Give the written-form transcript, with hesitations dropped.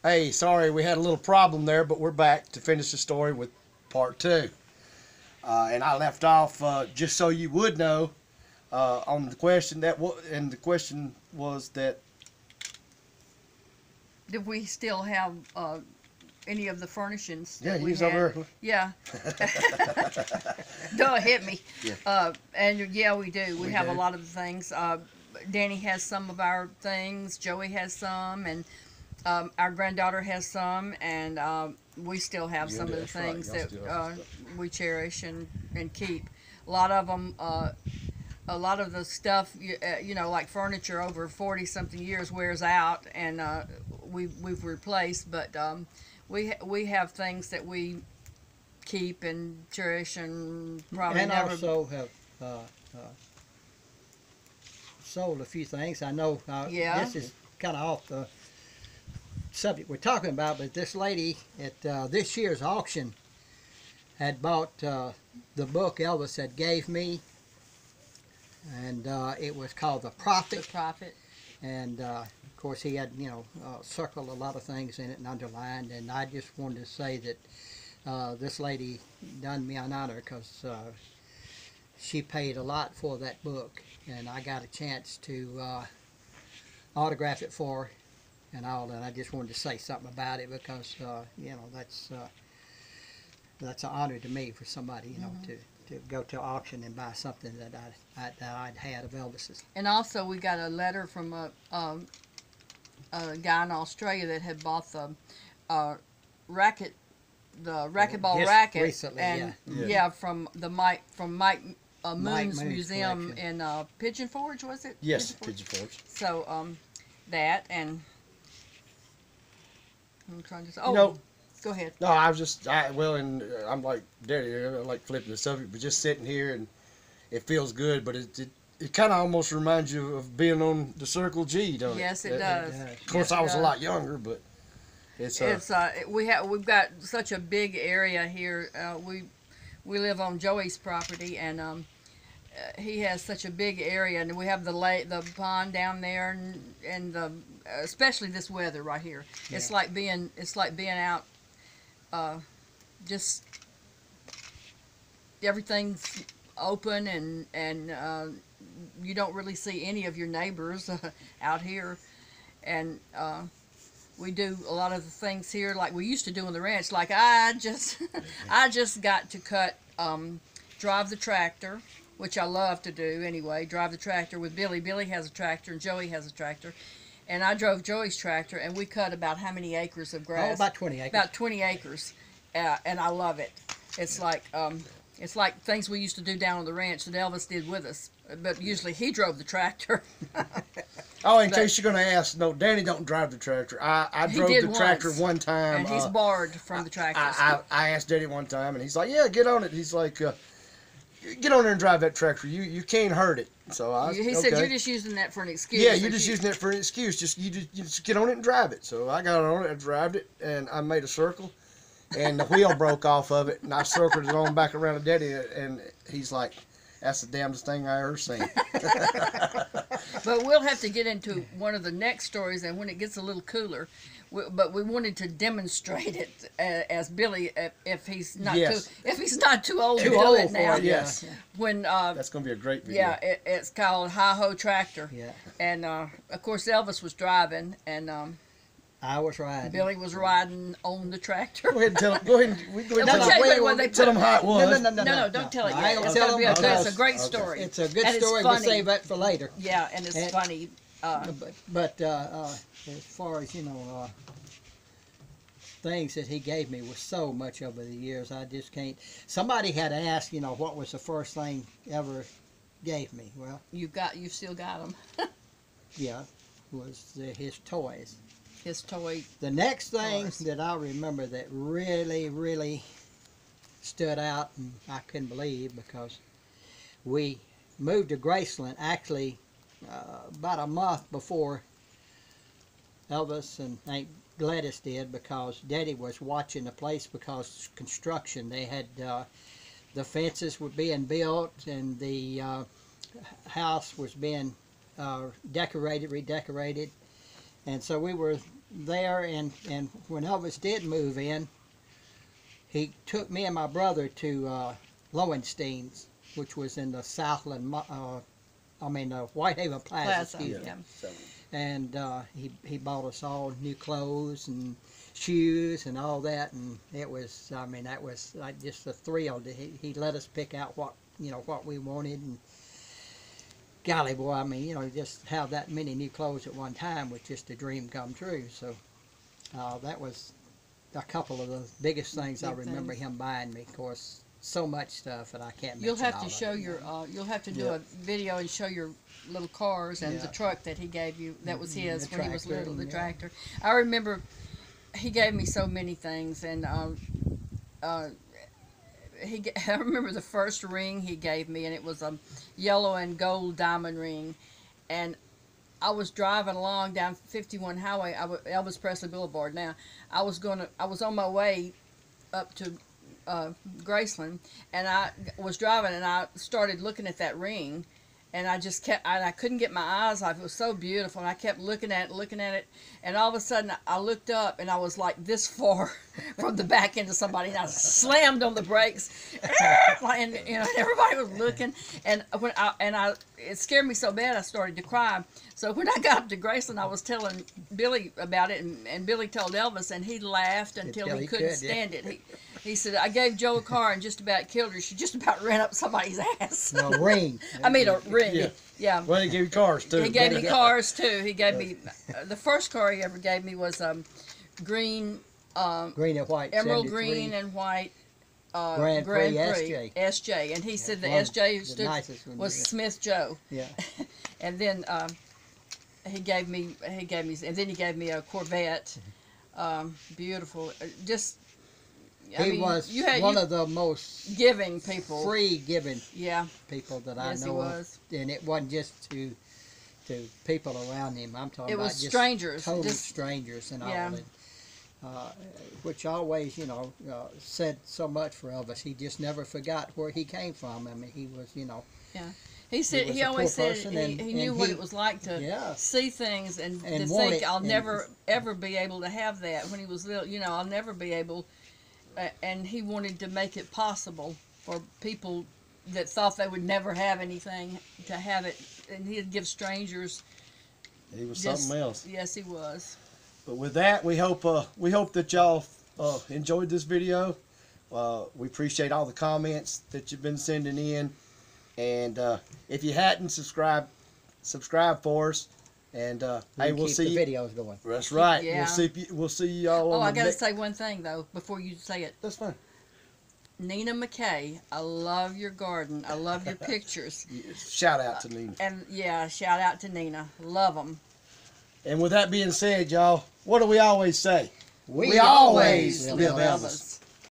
Hey, sorry we had a little problem there, but we're back to finish the story with part two. And I left off just so you would know on the question and the question was that Did we still have any of the furnishings yeah, that we he's had? over here. Yeah. Don't hit me. Yeah. And yeah, we do. We have do. a lot of things. Danny has some of our things. Joey has some, and our granddaughter has some, and we still have Yeah, some of the that's right. things Y'all that still have some stuff. we cherish and keep. A lot of them. A lot of the stuff, you know, like furniture over 40-something years wears out, and we've replaced. But we have things that we keep and cherish, and probably And never. also have sold a few things. I know Yeah. this is kind of off the subject we're talking about, but this lady at this year's auction had bought the book Elvis had gave me, and it was called The Prophet. The Prophet. And of course he had, you know, circled a lot of things in it and underlined, and I just wanted to say that this lady done me an honor, because she paid a lot for that book, and I got a chance to autograph it for her and all that. I just wanted to say something about it, because you know, that's an honor to me for somebody, you know, to go to auction and buy something that I'd had of Elvis's. And also, we got a letter from a guy in Australia that had bought the racket, the racquetball Just racket, recently, and yeah. from Mike Moon's Moon's museum collection. in Pigeon Forge, was it? Yes, Pigeon Forge. So that, and I'm trying to say. Oh, You know, go ahead. no, I was just I'm like Daddy, I like flipping the subject, but just sitting here and it feels good, but it kind of almost reminds you of being on the Circle G, don't it? Yes, it does. Of course, Yes, it I was a does. lot younger, but it's we've got such a big area here. We live on Joey's property, and he has such a big area, and we have the pond down there, and the especially this weather right here. Yeah. It's like being out. Just everything's open, and you don't really see any of your neighbors out here, and we do a lot of the things here like we used to do on the ranch. Like I just got to drive the tractor, which I love to do anyway. Drive the tractor with Billy. Billy has a tractor and Joey has a tractor, and I drove Joey's tractor, and we cut about how many acres of grass? Oh, about 20 acres. About 20 acres, and I love it. It's like things we used to do down on the ranch that Elvis did with us, but usually he drove the tractor. Oh, in case you're going to ask, no, Danny don't drive the tractor. I He drove did the tractor once, one time. and he's barred from the tractors. I asked Daddy one time, and he's like, "Yeah, get on it." He's like, "Get on there and drive that tractor. You can't hurt it." So He said you're just using that for an excuse. yeah, you're just using it for an excuse. You just get on it and drive it. So I got on it, I drove it, and I made a circle, and the wheel broke off of it, and I circled it on back around to Daddy, and he's like, "That's the damnedest thing I ever seen." But we'll have to get into one of the next stories, and when it gets a little cooler. But we wanted to demonstrate it as Billy, if he's not Yes. if he's not too old to Too do old it for now. it, Yes. When That's gonna be a great video. yeah, it's called Hi Ho Tractor. Yeah. And of course Elvis was driving, and I was riding. Billy was riding on the tractor. Go ahead and tell them. Go ahead. We go ahead and Don't tell tell them. you when they Tell them how it was. No, don't tell it I yet. ain't It's gonna gonna be tell 'em it's a great Okay. story. It's a good And it's story. We'll funny. save that for later. Yeah, and it's And- funny. But as far as, you know, things that he gave me was so much over the years, I just can't. Somebody had asked, you know, what was the first thing ever gave me. Well, You've still got him. yeah, was his toys. His toy. The next thing Toys. that I remember that really, really stood out, and I couldn't believe, because we moved to Graceland actually about a month before Elvis and Aunt Gladys did, because Daddy was watching the place because construction. They had the fences were being built, and the house was being redecorated, and so we were there, and when Elvis did move in, he took me and my brother to Lowenstein's, which was in the Southland, Whitehaven Plaza. Excuse me. Yeah. And he bought us all new clothes and shoes and all that, and it was, that was like just a thrill. He let us pick out what we wanted, and golly boy, just have that many new clothes at one time was just a dream come true. So that was a couple of the biggest things I remember him buying me. Of course, so much stuff that I can't mention. You'll have to all show of it. your. You'll have to do a video and show your little cars and the truck that he gave you. That was his when he was little. The tractor. I remember he gave me so many things, and I remember the first ring he gave me, and it was a yellow and gold diamond ring, and I was driving along down 51 Highway, Elvis Presley Boulevard. Now, I was on my way up to Graceland, and I was driving, and I started looking at that ring, and I couldn't get my eyes off. It was so beautiful, and I kept looking at it, and all of a sudden I looked up, and I was like this far from the back end of somebody, and I slammed on the brakes, and everybody was looking, and it scared me so bad I started to cry. So when I got up to Graceland, I was telling Billy about it, and Billy told Elvis, and he laughed until he couldn't stand it. He said, I gave Jo a car and just about killed her. She just about ran up somebody's ass. No, ring. I mean, a ring. Yeah. Well, he gave you cars, too. He gave me cars, too. He gave me, the first car he ever gave me was green. Green and white. Emerald 73. green and white. Grand Prix SJ. SJ. And he said the SJ was Smith Joe. Yeah. And then he gave me, and then he gave me a Corvette. Beautiful. Just. He was one of the most giving people, free giving people that I know of, and it wasn't just to people around him. I'm talking about just strangers, total strangers and all that. Which always, said so much for Elvis. He just never forgot where he came from. I mean, he was, Yeah. He said he always said he knew what it was like to see things and to think I'll never ever be able to have that. When he was little, I'll never be able. And he wanted to make it possible for people that thought they would never have anything to have it, and he'd give strangers. He was something else. Yes, he was. But with that, we hope that y'all enjoyed this video. We appreciate all the comments that you've been sending in, and if you hadn't subscribe for us. And hey, we'll see the videos going. That's right. Yeah. We'll see y'all. I gotta say one thing though before you say it. That's fine. Nina McKay, I love your garden. I love your pictures. Shout out to Nina. And shout out to Nina. Love them. And with that being said, y'all, what do we always say? We always live Elvis.